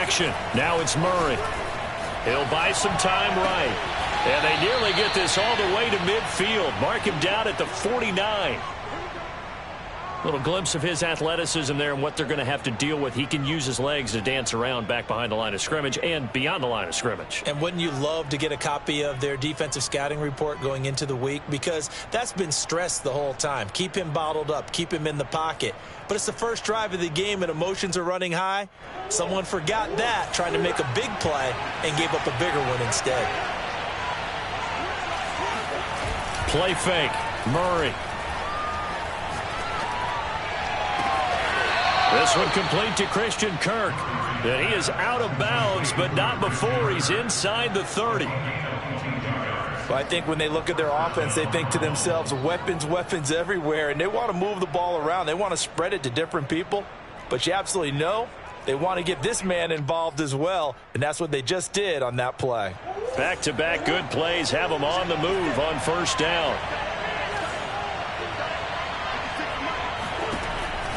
action. Now it's Murray. He'll buy some time right. And they nearly get this all the way to midfield. Mark him down at the 49. Little glimpse of his athleticism there and what they're going to have to deal with. He can use his legs to dance around back behind the line of scrimmage and beyond the line of scrimmage. And wouldn't you love to get a copy of their defensive scouting report going into the week? Because that's been stressed the whole time. Keep him bottled up. Keep him in the pocket. But it's the first drive of the game and emotions are running high. Someone forgot that, trying to make a big play and gave up a bigger one instead. Play fake. Murray. This one complete to Christian Kirk. And he is out of bounds, but not before he's inside the 30. Well, I think when they look at their offense, they think to themselves, weapons, weapons everywhere, and they want to move the ball around. They want to spread it to different people. But you absolutely know they want to get this man involved as well, and that's what they just did on that play. Back-to-back good plays have him on the move on first down.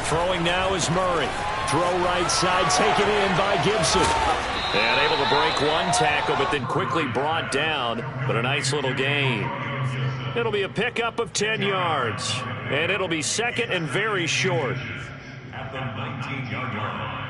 Throwing now is Murray. Throw right side, taken in by Gibson. And able to break one tackle, but then quickly brought down. But a nice little gain. It'll be a pickup of 10 yards. And it'll be second and very short. At the 19-yard line.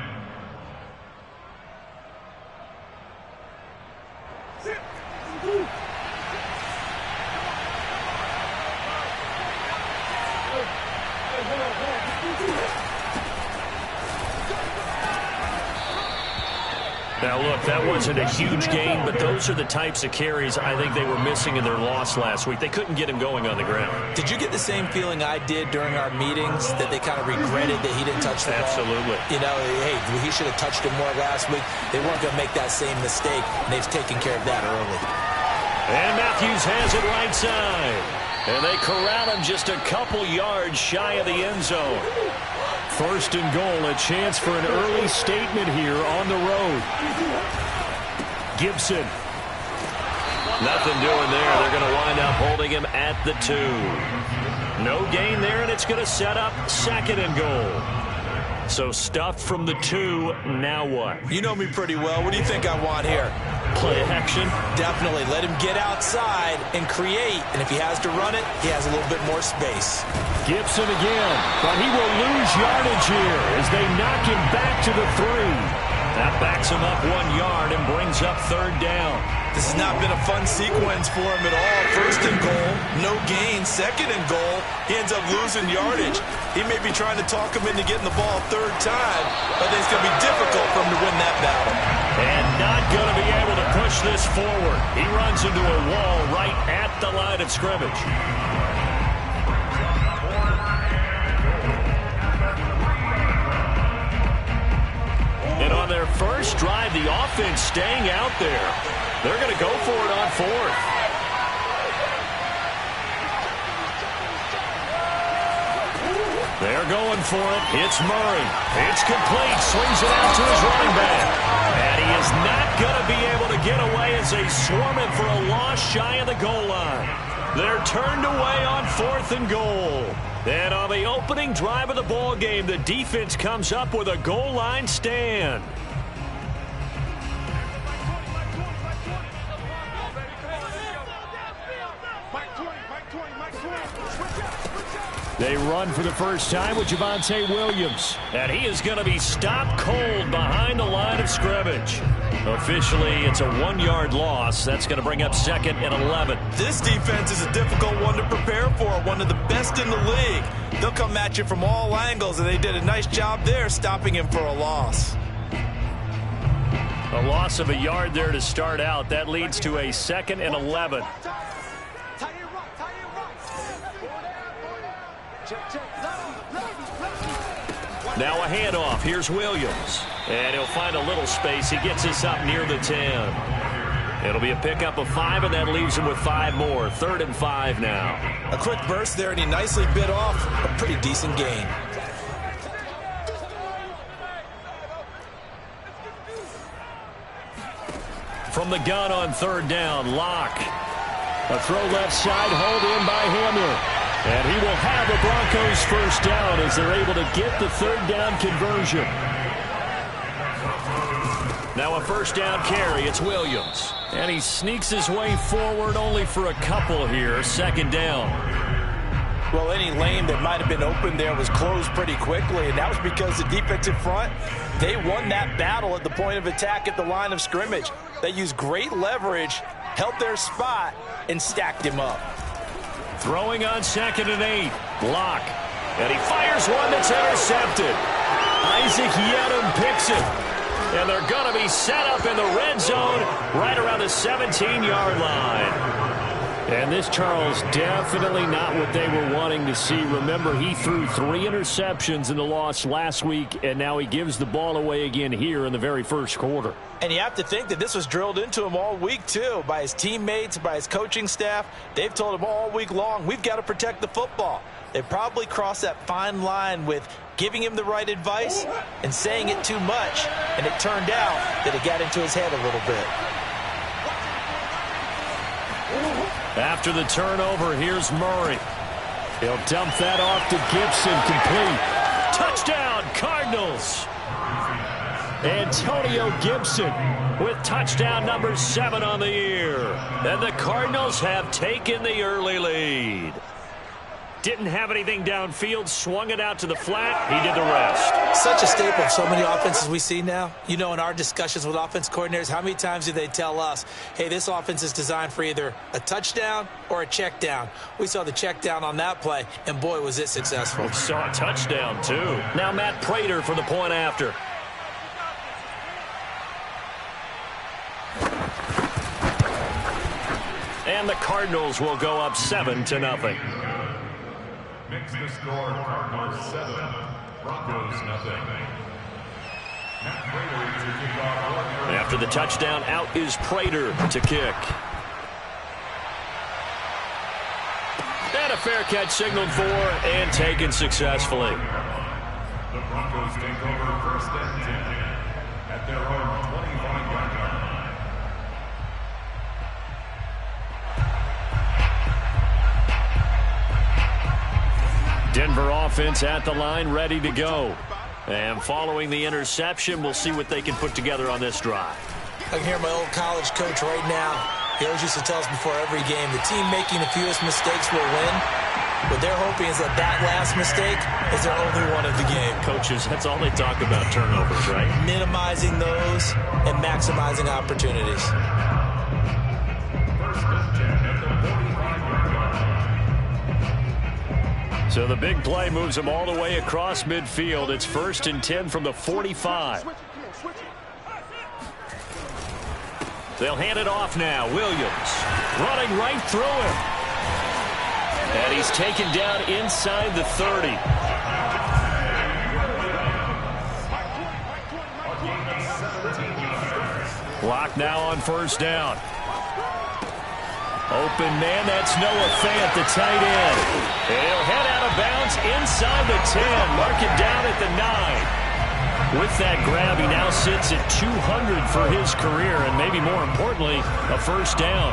Now, look, that wasn't a huge gain, but those are the types of carries I think they were missing in their loss last week. They couldn't get him going on the ground. Did you get the same feeling I did during our meetings, that they kind of regretted that he didn't touch the ball? Absolutely. You know, hey, he should have touched it more last week. They weren't going to make that same mistake, and they've taken care of that early. And Matthews has it right side. And they corral him just a couple yards shy of the end zone. First and goal, a chance for an early statement here on the road. Gibson. Nothing doing there. They're going to wind up holding him at the 2. No gain there, and it's going to set up second and goal. So stuffed from the 2, now what? You know me pretty well. What do you think I want here? Play action? Definitely. Let him get outside and create. And if he has to run it, he has a little bit more space. Gibson again, but he will lose yardage here as they knock him back to the 3. That backs him up 1 yard and brings up third down. This has not been a fun sequence for him at all. First and goal, no gain. Second and goal, he ends up losing yardage. He may be trying to talk him into getting the ball third time, but it's going to be difficult for him to win that battle. And not going to be able to push this forward. He runs into a wall right at the line of scrimmage. And on their first drive, the offense staying out there. They're going to go for it on fourth. They're going for it. It's Murray. It's complete. Swings it out to his running back. And he is not going to be able to get away as they swarm him for a loss shy of the goal line. They're turned away on fourth and goal. And on the opening drive of the ball game, the defense comes up with a goal line stand. They run for the first time with Javonte Williams. And he is going to be stopped cold behind the line of scrimmage. Officially, it's a 1-yard loss. That's going to bring up second and 11. This defense is a difficult one to prepare for, one of the best in the league. They'll come at you from all angles, and they did a nice job there stopping him for a loss. A loss of a yard there to start out. That leads to a second and 11. Now a handoff. Here's Williams. And he'll find a little space. He gets us up near the 10. It'll be a pickup of 5, and that leaves him with 5 more. 3rd and 5 now. A quick burst there, and he nicely bit off a pretty decent gain. From the gun on 3rd down, Locke. A throw left side, hauled in by Hamler. And he will have a Broncos first down as they're able to get the 3rd down conversion. Now a first down carry. It's Williams. And he sneaks his way forward only for a couple here. Second down. Well, any lane that might have been open there was closed pretty quickly, and that was because the defensive front, they won that battle at the point of attack at the line of scrimmage. They used great leverage, held their spot, and stacked him up. Throwing on 2nd and 8. Locke. And he fires one that's intercepted. Isaac Yedem picks it. And they're going to be set up in the red zone right around the 17-yard line. And this, Charles, definitely not what they were wanting to see. Remember, he threw 3 interceptions in the loss last week, and now he gives the ball away again here in the very first quarter. And you have to think that this was drilled into him all week, too, by his teammates, by his coaching staff. They've told him all week long, we've got to protect the football. They probably crossed that fine line with giving him the right advice and saying it too much, and it turned out that it got into his head a little bit. After the turnover, here's Murray. He'll dump that off to Gibson, complete. Touchdown, Cardinals. Antonio Gibson with touchdown number 7 on the year. And the Cardinals have taken the early lead. Didn't have anything downfield, swung it out to the flat. He did the rest. Such a staple of so many offenses we see now. You know, in our discussions with offense coordinators, how many times do they tell us, hey, this offense is designed for either a touchdown or a check down. We saw the check down on that play, and boy, was it successful. We saw a touchdown, too. Now Matt Prater for the point after. And the Cardinals will go up 7-0. Makes the score Cardinals 7, Broncos 0. After the touchdown, out is Prater to kick. And a fair catch signaled for and taken successfully. The Broncos take over 1st and 10 at their own 25-yard line. Denver offense at the line, ready to go. And following the interception, we'll see what they can put together on this drive. I can hear my old college coach right now. He always used to tell us before every game, the team making the fewest mistakes will win. What they're hoping is that that last mistake is their only one of the game. Coaches, that's all they talk about, turnovers, right? Minimizing those and maximizing opportunities. So the big play moves them all the way across midfield. It's 1st and 10 from the 45. They'll hand it off now. Williams running right through him. And he's taken down inside the 30. Block now on 1st down. Open man, that's Noah Fant, the tight end. And he'll head out of bounds inside the 10. Mark it down at the 9. With that grab, he now sits at 200 for his career, and maybe more importantly, a 1st down.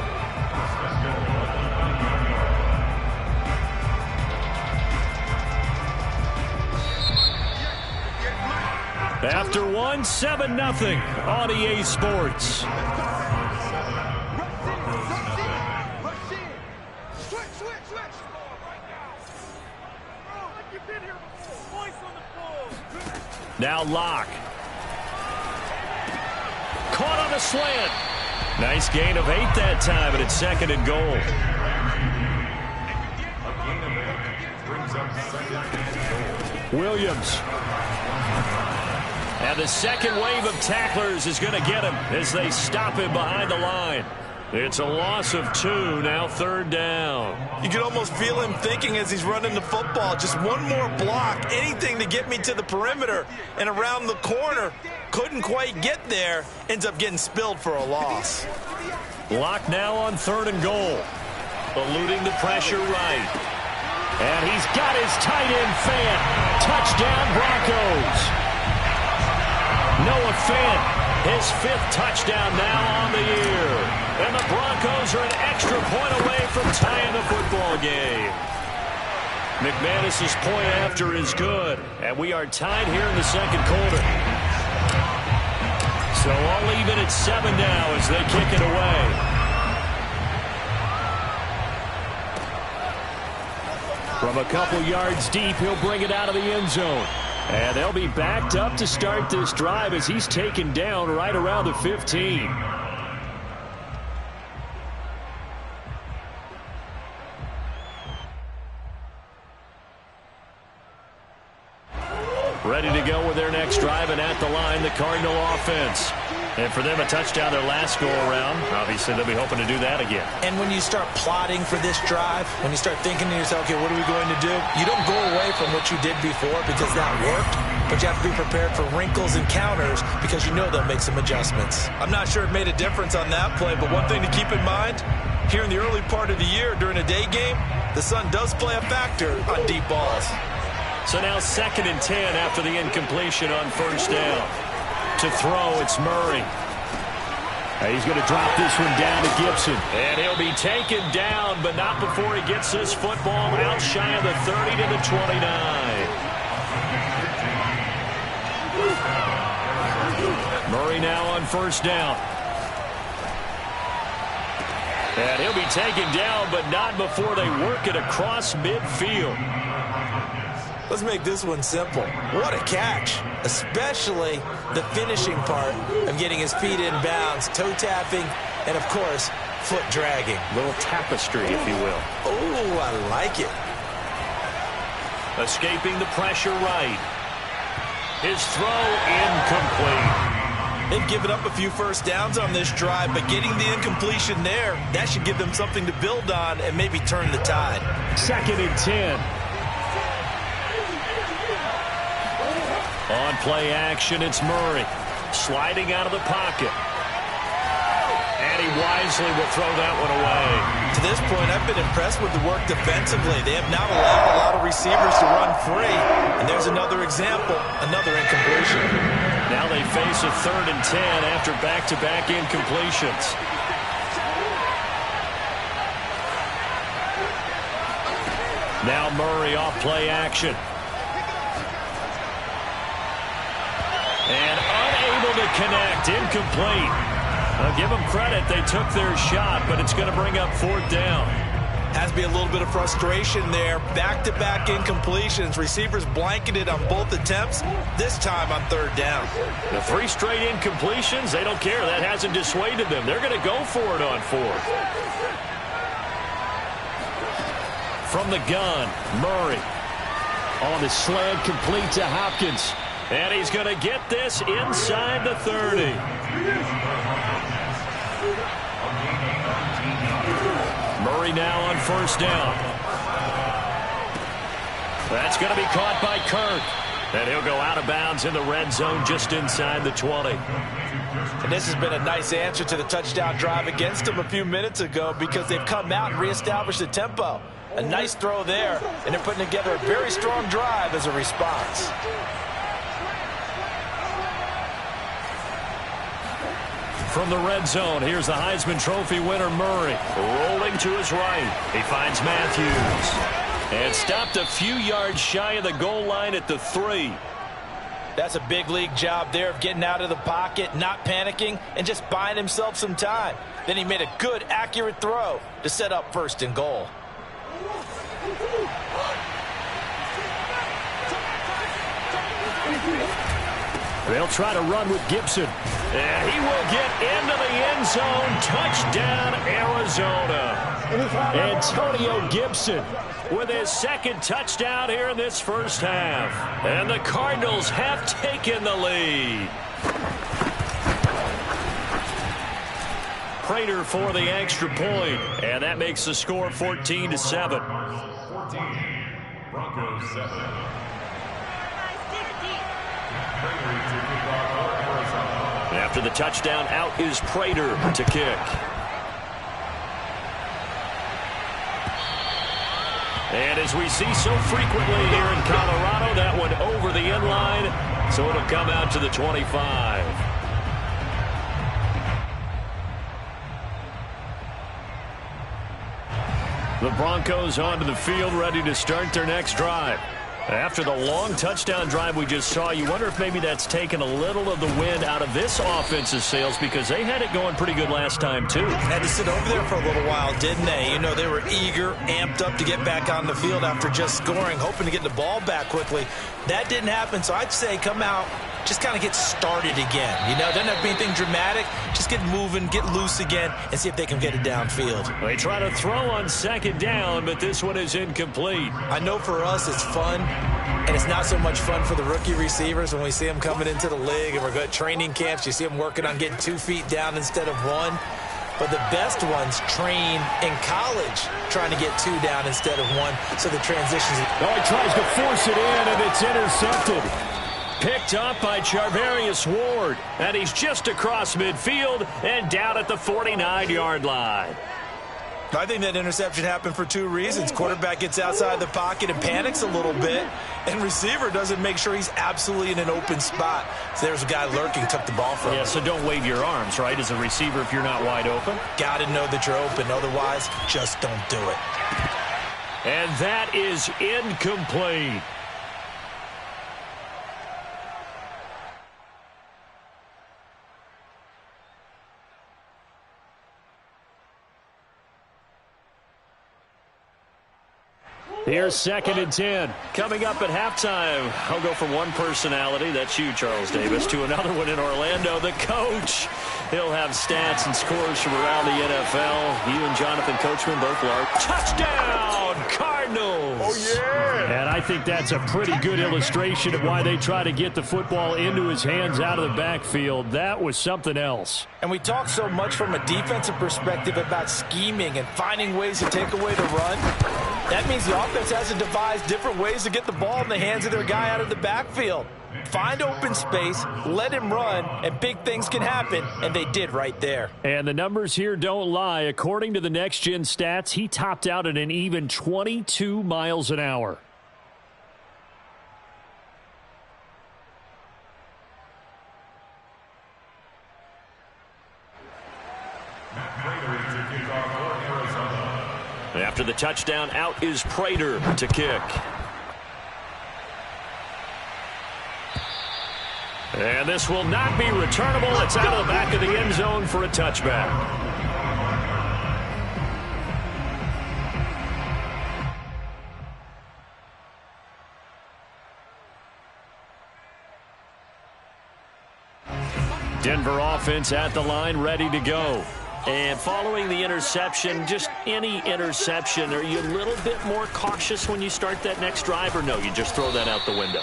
After one, 7-0 on EA Sports. Now Locke. Caught on a slant. Nice gain of 8 that time, and it's 2nd and goal. Williams. And the second wave of tacklers is going to get him as they stop him behind the line. It's a loss of 2, now 3rd down. You can almost feel him thinking as he's running the football, just one more block, anything to get me to the perimeter and around the corner. Couldn't quite get there, ends up getting spilled for a loss. Locke now on 3rd and goal. Eluding the pressure right. And he's got his tight end Fant. Touchdown Broncos. Noah Fant, his 5th touchdown now on the year. And the Broncos are an extra point away from tying the football game. McManus's point after is good. And we are tied here in the 2nd quarter. So all even at 7 now as they kick it away. From a couple yards deep, he'll bring it out of the end zone. And they'll be backed up to start this drive as he's taken down right around the 15. Ready to go with their next drive, and at the line, the Cardinal offense. And for them, a touchdown their last go-around. Obviously, they'll be hoping to do that again. And when you start plotting for this drive, when you start thinking to yourself, okay, what are we going to do? You don't go away from what you did before because that worked, but you have to be prepared for wrinkles and counters because you know they'll make some adjustments. I'm not sure it made a difference on that play, but one thing to keep in mind, here in the early part of the year during a day game, the sun does play a factor on deep balls. So now 2nd and 10 after the incompletion on first down. To throw, it's Murray. He's going to drop this one down to Gibson. And he'll be taken down, but not before he gets this football out shy of the 30 to the 29. Murray now on first down. And he'll be taken down, but not before they work it across midfield. Let's make this one simple. What a catch, especially the finishing part of getting his feet in bounds, toe tapping, and, of course, foot dragging. Little tapestry, if you will. Oh, I like it. Escaping the pressure right. His throw incomplete. They've given up a few first downs on this drive, but getting the incompletion there, that should give them something to build on and maybe turn the tide. 2nd and 10. On play action, it's Murray. Sliding out of the pocket. And he wisely will throw that one away. To this point, I've been impressed with the work defensively. They have not allowed a lot of receivers to run free. And there's another example, another incompletion. Now they face a 3rd and 10 after back-to-back incompletions. Now Murray off play action. And unable to connect, incomplete. I'll give them credit, they took their shot, but it's going to bring up 4th down. Has to be a little bit of frustration there. Back-to-back incompletions. Receivers blanketed on both attempts, this time on 3rd down. The 3 straight incompletions, they don't care. That hasn't dissuaded them. They're going to go for it on 4th. From the gun, Murray. On the slant, complete to Hopkins. And he's going to get this inside the 30. Murray now on first down. That's going to be caught by Kirk. And he'll go out of bounds in the red zone just inside the 20. And this has been a nice answer to the touchdown drive against them a few minutes ago because they've come out and reestablished the tempo. A nice throw there, and they're putting together a very strong drive as a response. From the red zone, here's the Heisman Trophy winner, Murray. Rolling to his right. He finds Matthews. And stopped a few yards shy of the goal line at the 3. That's a big league job there of getting out of the pocket, not panicking, and just buying himself some time. Then he made a good, accurate throw to set up 1st and goal. They'll try to run with Gibson. And he will get into the end zone. Touchdown, Arizona. Antonio Gibson with his 2nd touchdown here in this first half. And the Cardinals have taken the lead. Prater for the extra point. And that makes the score 14-7. 14, Broncos 7. After the touchdown, out is Prater to kick. And as we see so frequently here in Colorado, that one over the end line, so it'll come out to the 25. The Broncos onto the field, ready to start their next drive. After the long touchdown drive we just saw, you wonder if maybe that's taken a little of the wind out of this offense's sails because they had it going pretty good last time, too. Had to sit over there for a little while, didn't they? You know, they were eager, amped up to get back on the field after just scoring, hoping to get the ball back quickly. That didn't happen, so I'd say come out, just kind of get started again. You know, doesn't have to be anything dramatic. Just get moving, get loose again, and see if they can get it downfield. They try to throw on second down, but this one is incomplete. I know for us it's fun, and it's not so much fun for the rookie receivers when we see them coming into the league and we're good at training camps. You see them working on getting 2 feet down instead of 1. But the best ones train in college trying to get 2 down instead of 1, so the transitions. Oh, he tries to force it in, and it's intercepted. Picked up by Charvarius Ward, and he's just across midfield and down at the 49-yard line. I think that interception happened for 2 reasons. Quarterback gets outside the pocket and panics a little bit, and receiver doesn't make sure he's absolutely in an open spot. So there's a guy lurking, took the ball from him. Yeah, so don't wave your arms, right, as a receiver if you're not wide open. Got to know that you're open. Otherwise, just don't do it. And that is incomplete. Here's 2nd and 10. Coming up at halftime, I'll go from one personality, that's you, Charles Davis, to another one in Orlando, the coach. He'll have stats and scores from around the NFL. You and Jonathan Coachman both large. Touchdown, Cardinals! Oh, yeah! And I think that's a pretty good illustration of why they try to get the football into his hands out of the backfield. That was something else. And we talk so much from a defensive perspective about scheming and finding ways to take away the run. That means the offense has to devise different ways to get the ball in the hands of their guy out of the backfield. Find open space, let him run, and big things can happen, and they did right there. And the numbers here don't lie. According to the Next Gen stats, he topped out at an even 22 miles an hour. After the touchdown, out is Prater to kick. And this will not be returnable. It's out of the back of the end zone for a touchback. Denver offense at the line, ready to go. And following the interception, just any interception, are you a little bit more cautious when you start that next drive, or no, you just throw that out the window?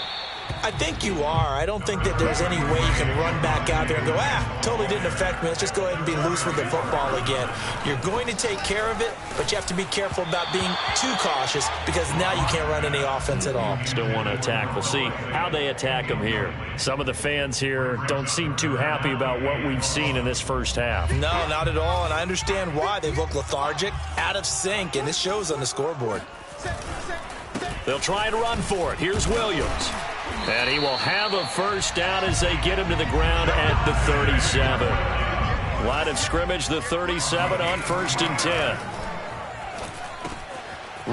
I think you are. I don't think that there's any way you can run back out there and go, totally didn't affect me. Let's just go ahead and be loose with the football again. You're going to take care of it, but you have to be careful about being too cautious because now you can't run any offense at all. Still want to attack. We'll see how they attack them here. Some of the fans here don't seem too happy about what we've seen in this first half. No, not at all, and I understand why. They look lethargic, out of sync, and this shows on the scoreboard. They'll try and run for it. Here's Williams. And he will have a first down as they get him to the ground at the 37. Line of scrimmage, the 37 on 1st and 10.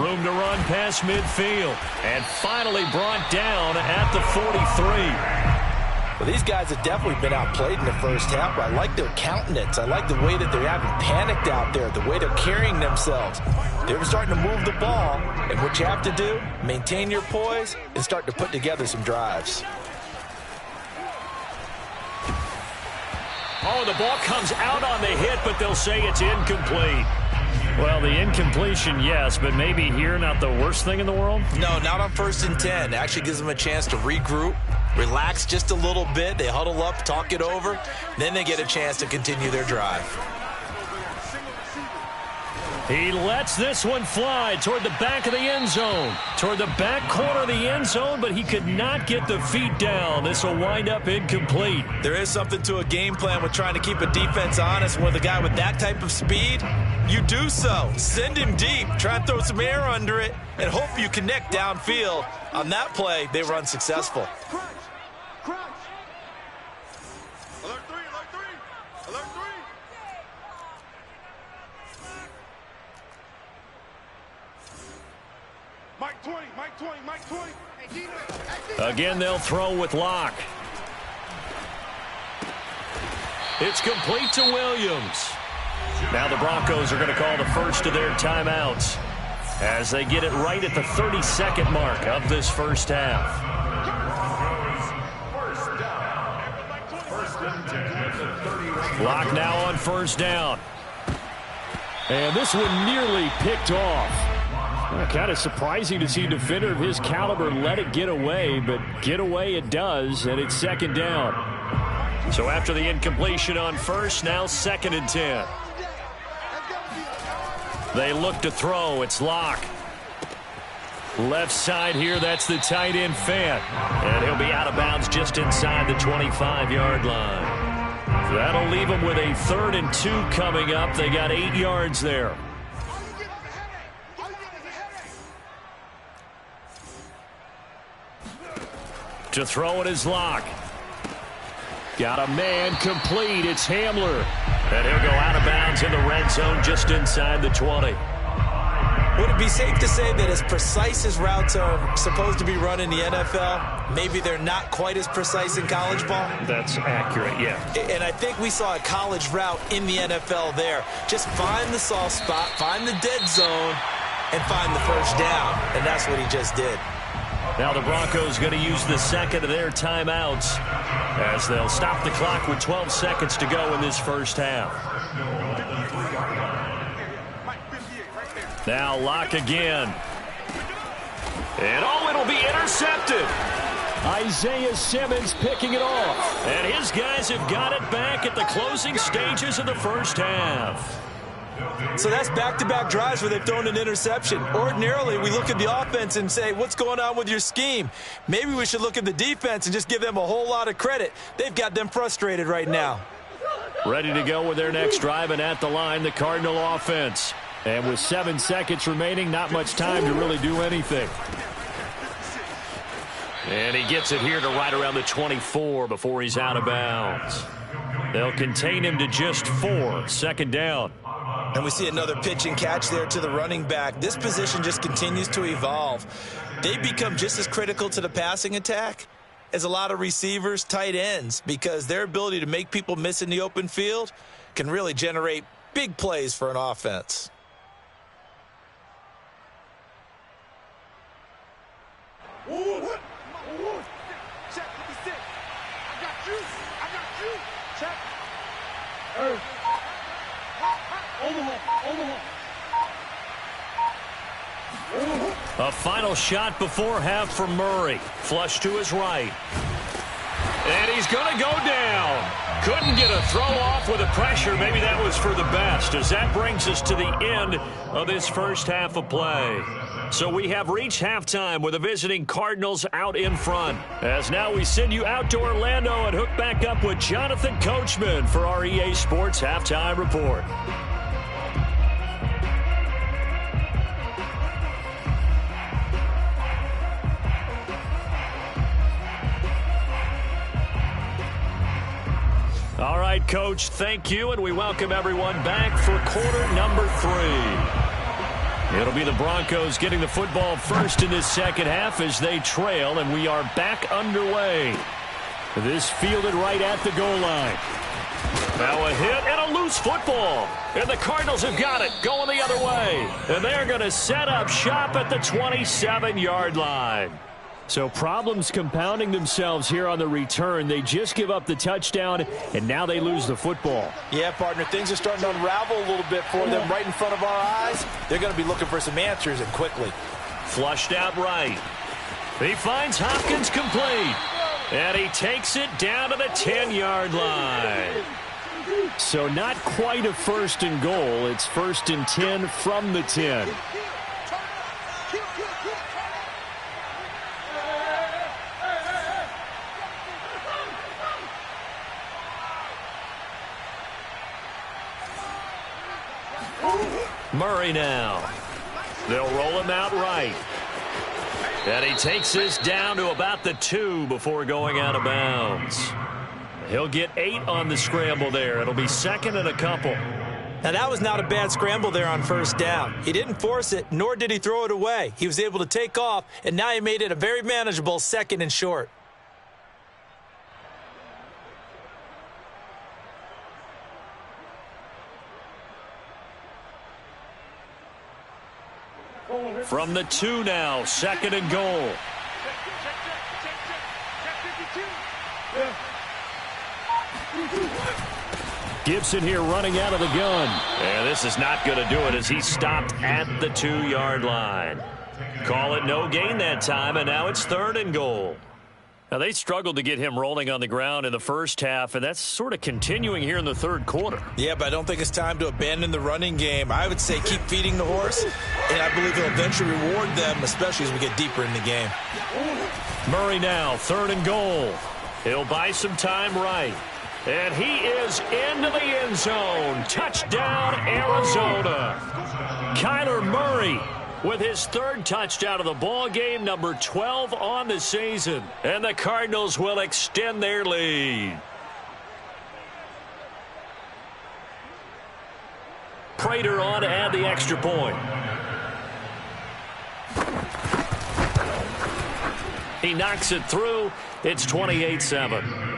Room to run past midfield. And finally brought down at the 43. Well, these guys have definitely been outplayed in the first half, but I like their countenance. I like the way that they're having panicked out there, the way they're carrying themselves. They're starting to move the ball, and what you have to do, maintain your poise and start to put together some drives. Oh, the ball comes out on the hit, but they'll say it's incomplete. Well, the incompletion, yes, but maybe here not the worst thing in the world? No, not on 1st and 10. It actually gives them a chance to regroup, relax just a little bit. They huddle up, talk it over. Then they get a chance to continue their drive. He lets this one fly toward the back of the end zone. Toward the back corner of the end zone, but he could not get the feet down. This will wind up incomplete. There is something to a game plan with trying to keep a defense honest. With a guy with that type of speed, you do so. Send him deep, try and throw some air under it, and hope you connect downfield. On that play, they were unsuccessful. Again, they'll throw with Locke. It's complete to Williams. Now the Broncos are going to call the first of their timeouts as they get it right at the 32nd mark of this first half. Locke now on first down. And this one nearly picked off. Kind of surprising to see a defender of his caliber let it get away, but get away it does, and it's second down. So after the incompletion on first, now 2nd and 10. They look to throw. It's Locke. Left side here, that's the tight end Fant. And he'll be out of bounds just inside the 25-yard line. That'll leave them with a 3rd and 2 coming up. They got 8 yards there. To throw it is Locke. Got a man complete. It's Hamler. And he'll go out of bounds in the red zone just inside the 20. Would it be safe to say that as precise as routes are supposed to be run in the NFL, maybe they're not quite as precise in college ball? That's accurate, yeah. And I think we saw a college route in the NFL there. Just find the soft spot, find the dead zone, and find the first down. And that's what he just did. Now the Broncos going to use the second of their timeouts as they'll stop the clock with 12 seconds to go in this first half. Now Locke again. And it'll be intercepted. Isaiah Simmons picking it off. And his guys have got it back at the closing stages of the first half. So that's back-to-back drives where they've thrown an interception. Ordinarily, we look at the offense and say, what's going on with your scheme? Maybe we should look at the defense and just give them a whole lot of credit. They've got them frustrated right now. Ready to go with their next drive, and at the line, the Cardinal offense. And with 7 seconds remaining, not much time to really do anything. And he gets it here to right around the 24 before he's out of bounds. They'll contain him to just 4, second down. And we see another pitch and catch there to the running back. This position just continues to evolve. They become just as critical to the passing attack as a lot of receivers, tight ends, because their ability to make people miss in the open field can really generate big plays for an offense. A final shot before half from Murray. Flush to his right. And he's going to go down. Couldn't get a throw off with the pressure. Maybe that was for the best, as that brings us to the end of this first half of play. So we have reached halftime with the visiting Cardinals out in front. As now we send you out to Orlando and hook back up with Jonathan Coachman for our EA Sports Halftime Report. All right, Coach, thank you, and we welcome everyone back for quarter number 3. It'll be the Broncos getting the football first in this second half as they trail, and we are back underway. This fielded right at the goal line. Now a hit and a loose football, and the Cardinals have got it going the other way, and they're going to set up shop at the 27-yard line. So problems compounding themselves here on the return. They just give up the touchdown, and now they lose the football. Yeah, partner, things are starting to unravel a little bit for them right in front of our eyes. They're going to be looking for some answers, and quickly. Flushed out right. He finds Hopkins complete, and he takes it down to the 10-yard line. So not quite a 1st and goal. It's 1st and 10 from the 10. Murray now. They'll roll him out right. And he takes this down to about the 2 before going out of bounds. He'll get 8 on the scramble there. It'll be 2nd and a couple. Now, that was not a bad scramble there on first down. He didn't force it, nor did he throw it away. He was able to take off, and now he made it a very manageable 2nd and short. From the 2 now, 2nd and goal. Gibson here running out of the gun. And this is not going to do it as he stopped at the 2-yard line. Call it no gain that time, and now it's 3rd and goal. Now, they struggled to get him rolling on the ground in the first half, and that's sort of continuing here in the 3rd quarter. Yeah, but I don't think it's time to abandon the running game. I would say keep feeding the horse, and I believe he'll eventually reward them, especially as we get deeper in the game. Murray now, 3rd and goal. He'll buy some time right. And he is into the end zone. Touchdown, Arizona. Kyler Murray with his 3rd touchdown of the ball game, number 12 on the season. And the Cardinals will extend their lead. Prater on to add the extra point. He knocks it through. It's 28-7.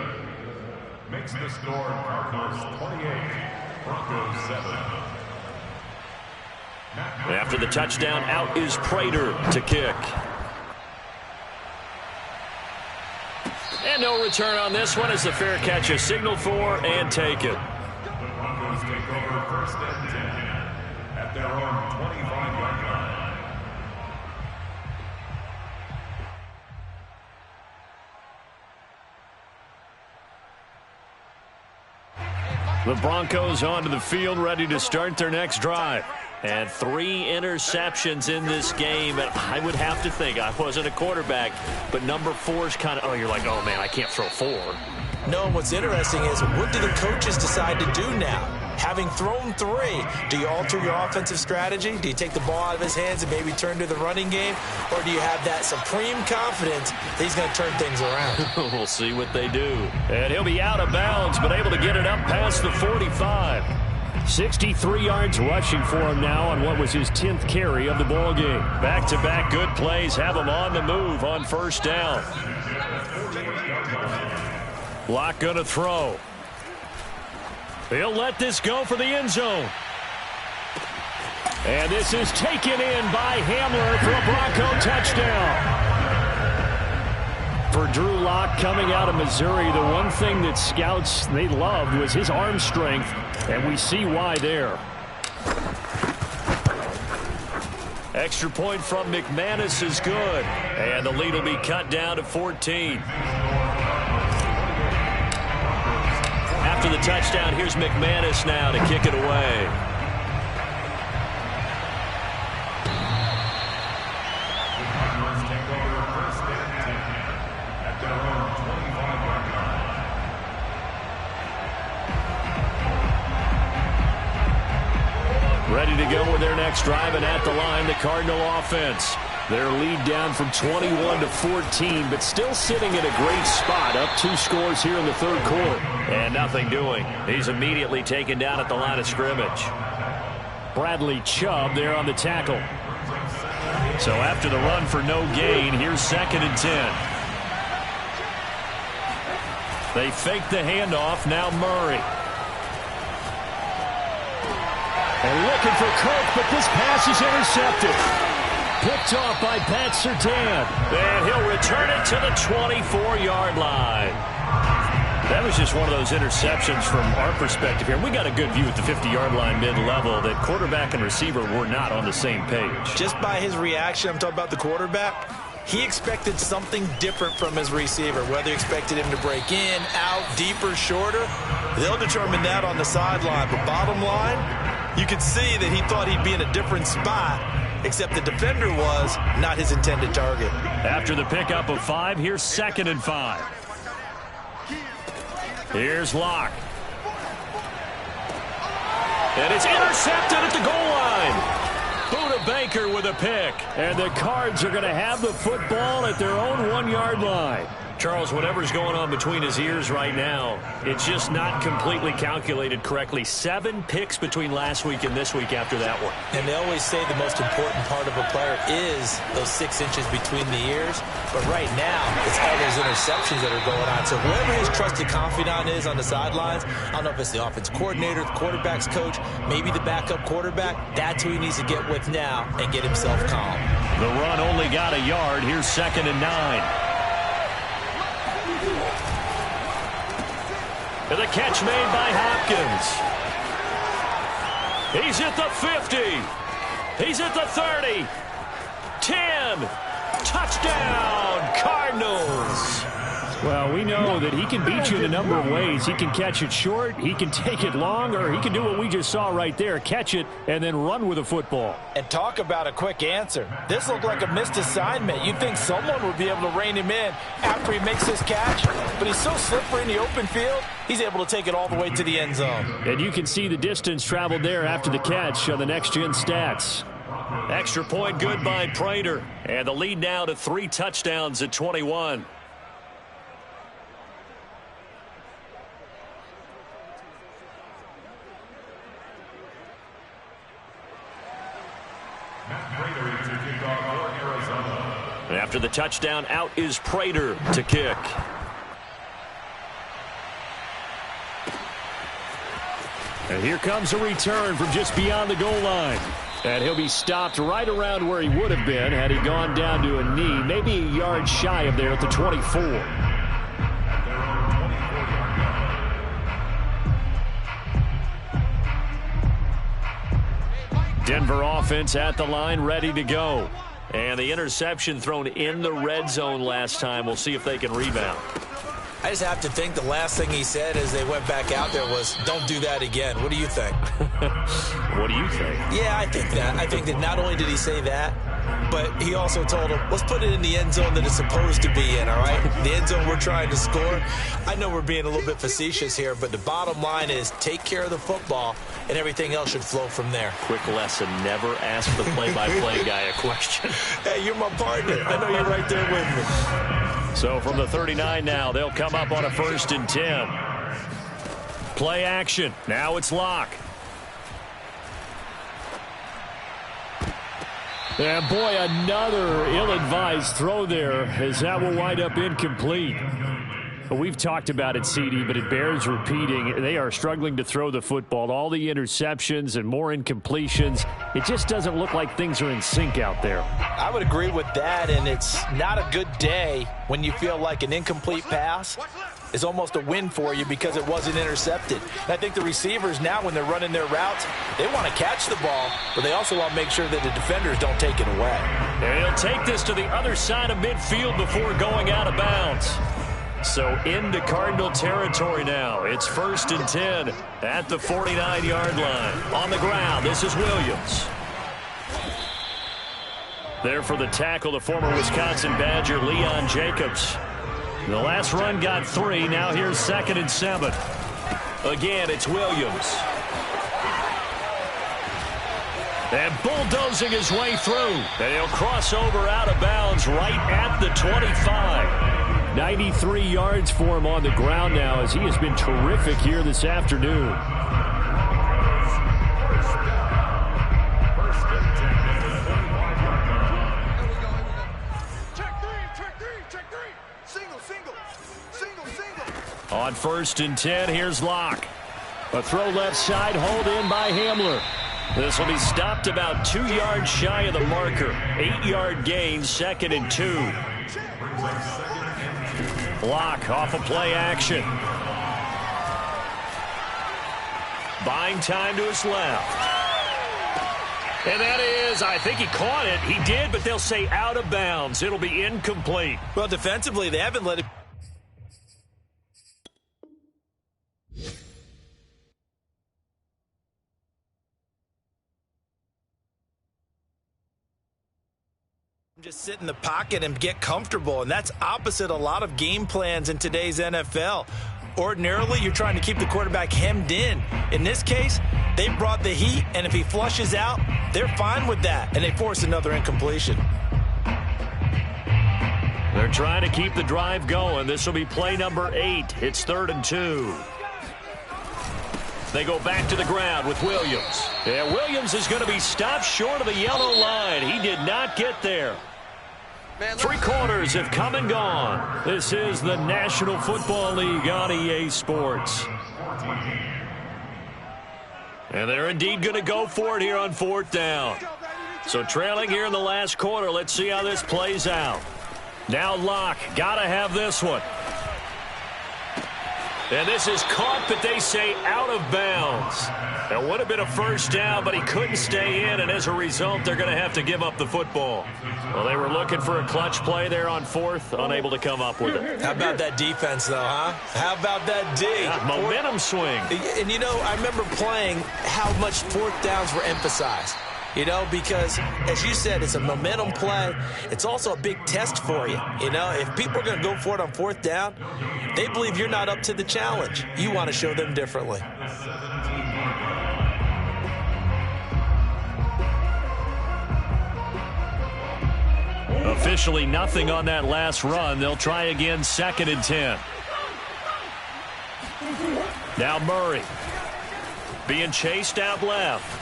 Makes the score Cardinals 28, Broncos 7. After the touchdown, out is Prater to kick. And no return on this one as the fair catch is signaled for and taken. The Broncos take over 1st and 10 at their own 25-yard line. The Broncos onto the field, ready to start their next drive. And 3 interceptions in this game. And I would have to think, I wasn't a quarterback, but number 4 is kind of, you're like, oh, man, I can't throw 4. No, and what's interesting is, what do the coaches decide to do now? Having thrown 3, do you alter your offensive strategy? Do you take the ball out of his hands and maybe turn to the running game? Or do you have that supreme confidence that he's going to turn things around? We'll see what they do. And he'll be out of bounds, but able to get it up past the 45. 63 yards rushing for him now on what was his 10th carry of the ball game. Back-to-back good plays have him on the move on first down. Block going to throw. He'll let this go for the end zone. And this is taken in by Hamler for a Bronco touchdown. For Drew Lock coming out of Missouri, the one thing that scouts they loved was his arm strength, and we see why there. Extra point from McManus is good, and the lead will be cut down to 14. After the touchdown, here's McManus now to kick it away. Ready to go with their next drive, and at the line, the Cardinal offense. Their lead down from 21 to 14, but still sitting in a great spot, up 2 scores here in the 3rd quarter. And nothing doing. He's immediately taken down at the line of scrimmage. Bradley Chubb there on the tackle. So after the run for no gain, here's 2nd and 10. They fake the handoff, now Murray. And looking for Cook, but this pass is intercepted. Picked off by Pat Surtain. And he'll return it to the 24-yard line. That was just one of those interceptions from our perspective here. We got a good view at the 50-yard line mid-level that quarterback and receiver were not on the same page. Just by his reaction, I'm talking about the quarterback, he expected something different from his receiver. Whether he expected him to break in, out, deeper, shorter, they'll determine that on the sideline. But bottom line, you could see that he thought he'd be in a different spot, except the defender was not his intended target. After the pickup of 5, here's 2nd and 5. Here's Locke. And it's intercepted at the goal line. Buda Baker with a pick. And the Cards are going to have the football at their own 1-yard line. Charles, whatever's going on between his ears right now, it's just not completely calculated correctly. 7 picks between last week and this week after that one. And they always say the most important part of a player is those 6 inches between the ears. But right now, it's all those interceptions that are going on. So whoever his trusted confidant is on the sidelines, I don't know if it's the offense coordinator, the quarterback's coach, maybe the backup quarterback, that's who he needs to get with now and get himself calm. The run only got a yard. Here's 2nd and 9. And the catch made by Hopkins. He's at the 50. He's at the 30. 10. Touchdown, Cardinals. Well, we know that he can beat you in a number of ways. He can catch it short, he can take it long, or he can do what we just saw right there, catch it and then run with the football. And talk about a quick answer. This looked like a missed assignment. You'd think someone would be able to rein him in after he makes this catch, but he's so slippery in the open field, he's able to take it all the way to the end zone. And you can see the distance traveled there after the catch on the next-gen stats. Extra point good by Prater. And the lead now to 3 touchdowns at 21. After the touchdown, out is Prater to kick. And here comes a return from just beyond the goal line. And he'll be stopped right around where he would have been had he gone down to a knee, maybe a yard shy of there at the 24. Denver offense at the line, ready to go. And the interception thrown in the red zone last time. We'll see if they can rebound. I just have to think the last thing he said as they went back out there was, don't do that again. What do you think? What do you think? Yeah, I think that. I think that not only did he say that, but he also told him, let's put it in the end zone that it's supposed to be in, all right? The end zone we're trying to score. I know we're being a little bit facetious here, but the bottom line is take care of the football, and everything else should flow from there. Quick lesson, never ask the play-by-play guy a question. Hey, you're my partner. I know you're right there with me. So from the 39 now, they'll come up on a 1st and 10. Play action. Now it's Locke. And boy, another ill-advised throw there as that will wind up incomplete. We've talked about it, CD, but it bears repeating. They are struggling to throw the football. All the interceptions and more incompletions. It just doesn't look like things are in sync out there. I would agree with that, and it's not a good day when you feel like an incomplete pass is almost a win for you because it wasn't intercepted. And I think the receivers now, when they're running their routes, they want to catch the ball, but they also want to make sure that the defenders don't take it away. And he'll take this to the other side of midfield before going out of bounds. So into Cardinal territory now. It's 1st and 10 at the 49-yard line. On the ground, this is Williams. There for the tackle, the former Wisconsin Badger, Leon Jacobs. The last run got 3. Now here's 2nd and 7. Again, it's Williams. And bulldozing his way through. And he'll cross over out of bounds right at the 25. 93 yards for him on the ground now as he has been terrific here this afternoon. On 1st and 10, here's Locke. A throw left side, hauled in by Hamler. This will be stopped about 2 yards shy of the marker. 8-yard gain, 2nd and 2. Locke off of play action. Buying time to his left. And that is, I think he caught it. He did, but they'll say out of bounds. It'll be incomplete. Well, defensively, they haven't let it. Just sit in the pocket and get comfortable, and that's opposite a lot of game plans in today's NFL. Ordinarily, you're trying to keep the quarterback hemmed in. In this case, they brought the heat, and if he flushes out, they're fine with that, and they force another incompletion. They're trying to keep the drive going. This will be play number 8. It's 3rd and 2. They go back to the ground with Williams. Yeah, Williams is going to be stopped short of the yellow line. He did not get there. 3 quarters have come and gone. This is the National Football League on EA Sports. And they're indeed going to go for it here on 4th down. So trailing here in the last quarter. Let's see how this plays out. Now Locke, got to have this one. And this is caught, but they say out of bounds. It would have been a first down, but he couldn't stay in, and as a result, they're going to have to give up the football. Well, they were looking for a clutch play there on 4th, unable to come up with it. How about that defense, though, huh? How about that D? Yeah, momentum swing. And, you know, I remember playing how much 4th downs were emphasized. You know, because, as you said, it's a momentum play. It's also a big test for you. You know, if people are going to go for it on 4th down, they believe you're not up to the challenge. You want to show them differently. Officially nothing on that last run. They'll try again, 2nd and 10. Now Murray being chased out left.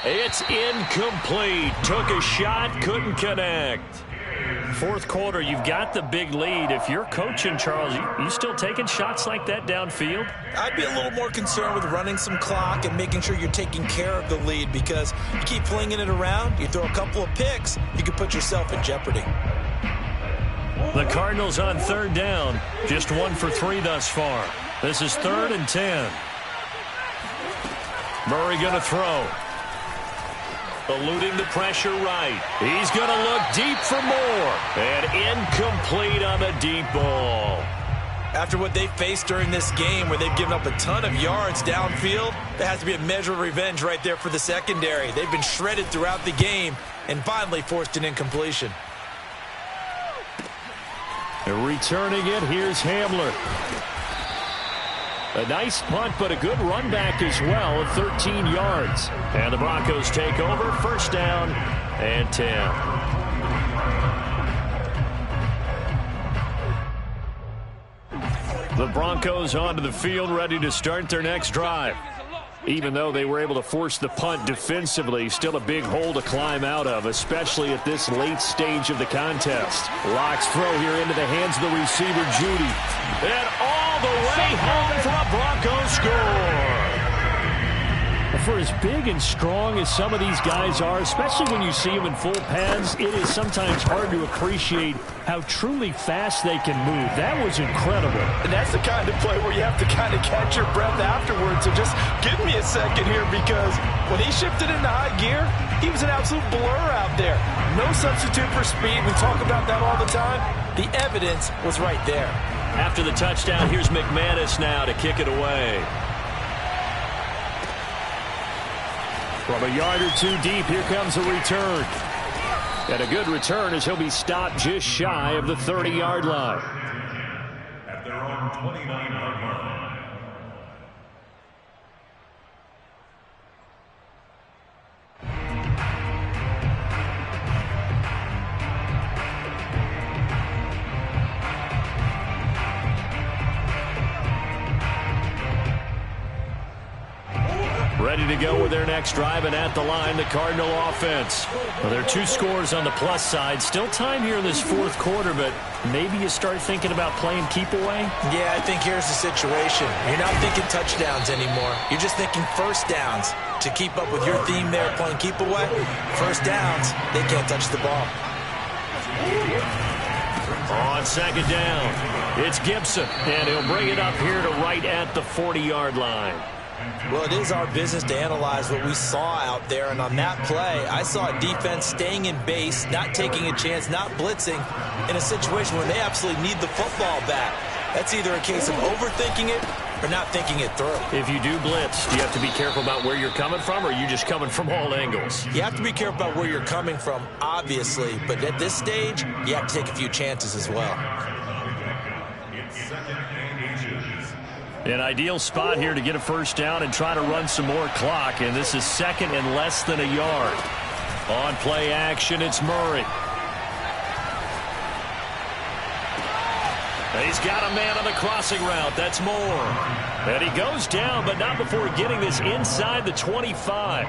It's incomplete. Took a shot, couldn't connect. 4th quarter, you've got the big lead. If you're coaching, Charles, you still taking shots like that downfield? I'd be a little more concerned with running some clock and making sure you're taking care of the lead, because you keep flinging it around, you throw a couple of picks, you could put yourself in jeopardy. The Cardinals on 3rd down, just 1 for 3 thus far. This is 3rd and 10. Murray going to throw. Eluding the pressure right. He's going to look deep for more. And incomplete on the deep ball. After what they faced during this game, where they've given up a ton of yards downfield, there has to be a measure of revenge right there for the secondary. They've been shredded throughout the game and finally forced an incompletion. And returning it, here's Hamler. A nice punt, but a good run back as well at 13 yards. And the Broncos take over, 1st down and 10. The Broncos onto the field, ready to start their next drive. Even though they were able to force the punt defensively, still a big hole to climb out of, especially at this late stage of the contest. Locke's throw here into the hands of the receiver, Judy. And all the way home for a Broncos score. For as big and strong as some of these guys are, especially when you see them in full pads, it is sometimes hard to appreciate how truly fast they can move. That was incredible. And that's the kind of play where you have to kind of catch your breath afterwards. So just give me a second here, because when he shifted into high gear, he was an absolute blur out there. No substitute for speed. We talk about that all the time. The evidence was right there. After the touchdown, here's McManus now to kick it away. From a yard or 2 deep, here comes a return. And a good return, as he'll be stopped just shy of the 30-yard line. At their own 29-yard line. Ready to go with their next drive, and at the line, the Cardinal offense. Well, there are 2 scores on the plus side. Still time here in this 4th quarter, but maybe you start thinking about playing keep away? Yeah, I think here's the situation. You're not thinking touchdowns anymore. You're just thinking 1st downs. To keep up with your theme there, playing keep away, 1st downs, they can't touch the ball. On 2nd down, it's Gibson, and he'll bring it up here to right at the 40-yard line. Well, it is our business to analyze what we saw out there, and on that play, I saw a defense staying in base, not taking a chance, not blitzing, in a situation where they absolutely need the football back. That's either a case of overthinking it or not thinking it through. If you do blitz, do you have to be careful about where you're coming from, or are you just coming from all angles? You have to be careful about where you're coming from, obviously, but at this stage, you have to take a few chances as well. It's 2nd and 8. An ideal spot here to get a 1st down and try to run some more clock, and this is 2nd and less than a yard. On play action, it's Murray. And he's got a man on the crossing route. That's Moore. And he goes down, but not before getting this inside the 25.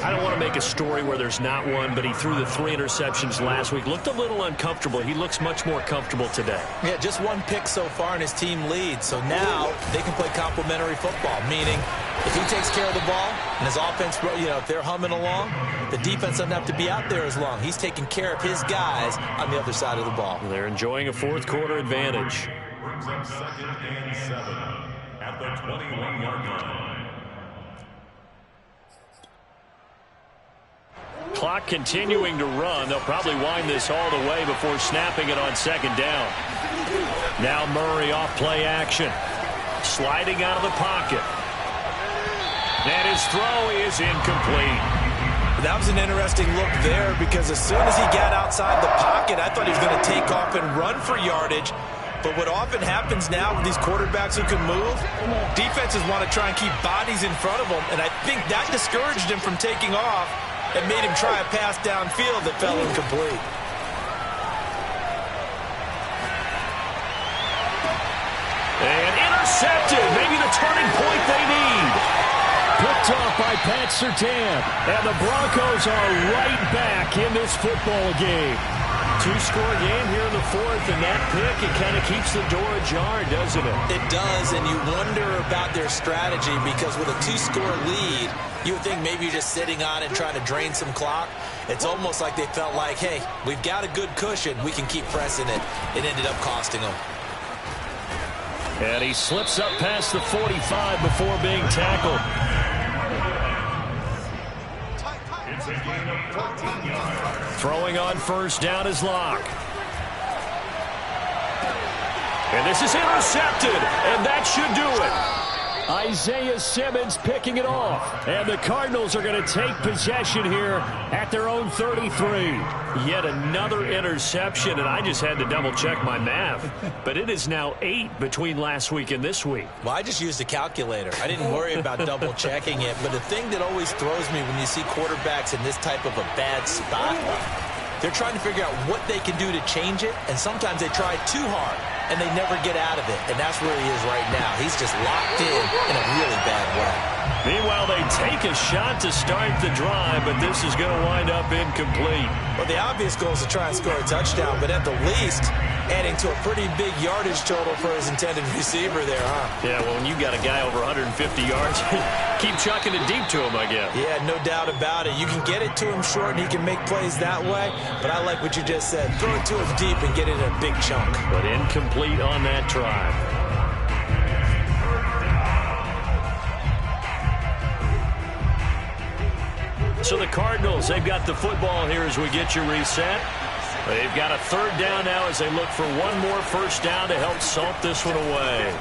I don't want to make a story where there's not one, but he threw the 3 interceptions last week. Looked a little uncomfortable. He looks much more comfortable today. Yeah, just 1 pick so far and his team leads. So now they can play complementary football, meaning if he takes care of the ball and his offense, if they're humming along, the defense doesn't have to be out there as long. He's taking care of his guys on the other side of the ball. They're enjoying a fourth-quarter advantage. Brings up 2nd and 7 at the 21-yard line. Clock continuing to run. They'll probably wind this all the way before snapping it on 2nd down. Now Murray off play action. Sliding out of the pocket. And his throw is incomplete. That was an interesting look there because as soon as he got outside the pocket, I thought he was going to take off and run for yardage. But what often happens now with these quarterbacks who can move, defenses want to try and keep bodies in front of them. And I think that discouraged him from taking off and made him try a pass downfield that fell incomplete. And intercepted. Maybe the turning point they need. Picked off by Pat Surtain. And the Broncos are right back in this football game. 2-score game here in the 4th, and that pick, it kind of keeps the door ajar, doesn't it? It does, and you wonder about their strategy because with a 2-score lead, you would think maybe you're just sitting on it trying to drain some clock. It's almost like they felt like, hey, we've got a good cushion. We can keep pressing it. It ended up costing them. And he slips up past the 45 before being tackled. It's a gain of 14 yards. Throwing on 1st down is Locke. And this is intercepted, and that should do it. Isaiah Simmons picking it off. And the Cardinals are going to take possession here at their own 33. Yet another interception, and I just had to double-check my math. But it is now 8 between last week and this week. Well, I just used a calculator. I didn't worry about double-checking it. But the thing that always throws me when you see quarterbacks in this type of a bad spot, they're trying to figure out what they can do to change it, and sometimes they try too hard, and they never get out of it, and that's where he is right now. He's just locked in a really bad way. Meanwhile, they take a shot to start the drive, but this is going to wind up incomplete. Well, the obvious goal is to try and score a touchdown, but at the least, adding to a pretty big yardage total for his intended receiver there, huh? Yeah, well, when you got a guy over 150 yards, keep chucking it deep to him, I guess. Yeah, no doubt about it. You can get it to him short, and he can make plays that way, but I like what you just said. Throw it to him deep and get it in a big chunk. But incomplete on that drive. So the Cardinals, they've got the football here as we get you reset. They've got a 3rd down now as they look for one more 1st down to help salt this one away.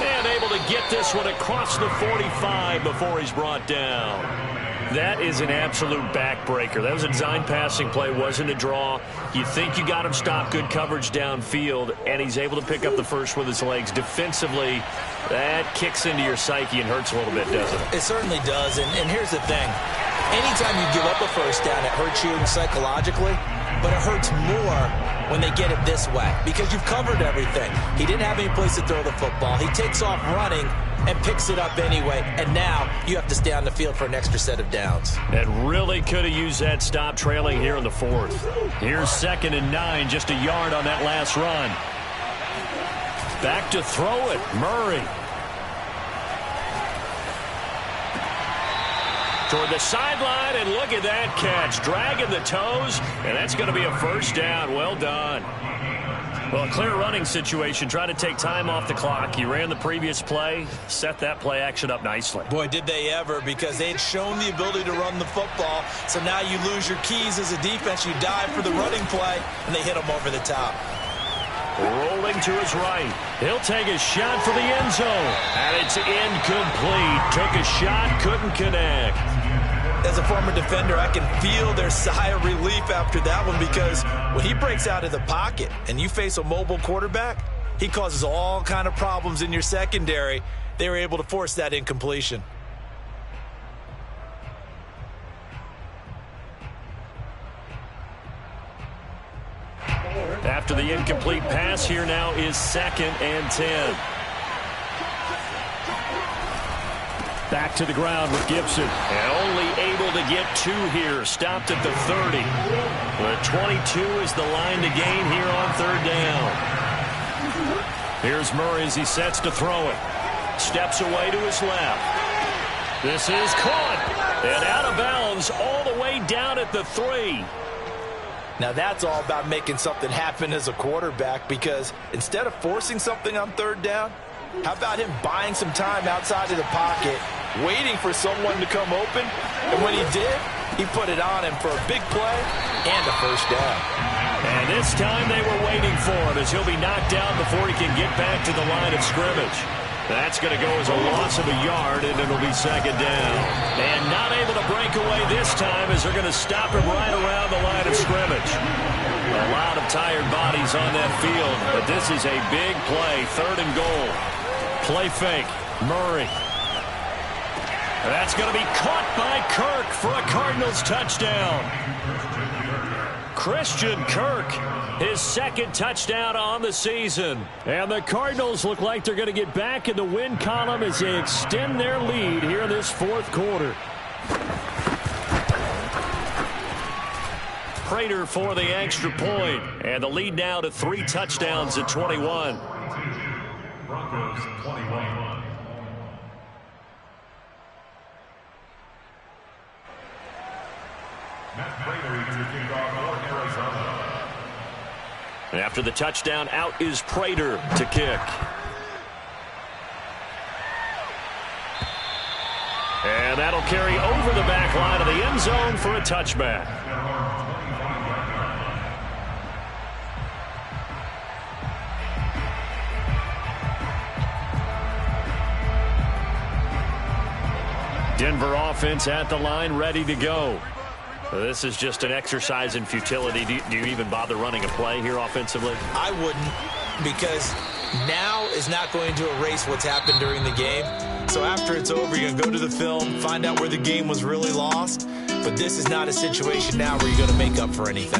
And able to get this one across the 45 before he's brought down. That is an absolute backbreaker. That was a design passing play, wasn't a draw. You think you got him stopped, good coverage downfield, and he's able to pick up the first with his legs. Defensively, that kicks into your psyche and hurts a little bit, doesn't it? It certainly does, and here's the thing. Anytime you give up a 1st down, it hurts you psychologically, but it hurts more when they get it this way because you've covered everything. He didn't have any place to throw the football. He takes off running and picks it up anyway, and now you have to stay on the field for an extra set of downs. And really could have used that stop trailing here in the 4th. Here's 2nd and 9, just a yard on that last run. Back to throw it, Murray. Toward the sideline, and look at that catch. Dragging the toes, and that's going to be a 1st down. Well done. Well, a clear running situation. Try to take time off the clock. He ran the previous play, set that play action up nicely. Boy, did they ever, because they had shown the ability to run the football. So now you lose your keys as a defense. You dive for the running play, and they hit him over the top. Rolling to his right. He'll take a shot for the end zone. And it's incomplete. Took a shot, couldn't connect. As a former defender, I can feel their sigh of relief after that one because when he breaks out of the pocket and you face a mobile quarterback, he causes all kind of problems in your secondary. They were able to force that incompletion. After the incomplete pass, here now is 2nd and 10. Back to the ground with Gibson. And only able to get 2 here. Stopped at the 30. The 22 is the line to gain here on 3rd down. Here's Murray as he sets to throw it. Steps away to his left. This is caught. And out of bounds all the way down at the 3. Now that's all about making something happen as a quarterback, because instead of forcing something on 3rd down, how about him buying some time outside of the pocket, waiting for someone to come open, and when he did, he put it on him for a big play and a 1st down. And this time they were waiting for him, as he'll be knocked down before he can get back to the line of scrimmage. That's going to go as a loss of a yard, and it'll be 2nd down. And not able to break away this time, as they're going to stop him right around the line of scrimmage. A lot of tired bodies on that field, but this is a big play. 3rd and goal. Play fake. Murray. That's going to be caught by Kirk for a Cardinals touchdown. Christian Kirk, his 2nd touchdown on the season. And the Cardinals look like they're going to get back in the win column as they extend their lead here in this 4th quarter. Prater for the extra point. And the lead now to 3 touchdowns at 21. Broncos 21. And after the touchdown, out is Prater to kick. And that'll carry over the back line of the end zone for a touchback. Denver offense at the line, ready to go. This is just an exercise in futility. Do you even bother running a play here offensively? I wouldn't, because now is not going to erase what's happened during the game. So after it's over, you're going to go to the film, find out where the game was really lost. But this is not a situation now where you're going to make up for anything.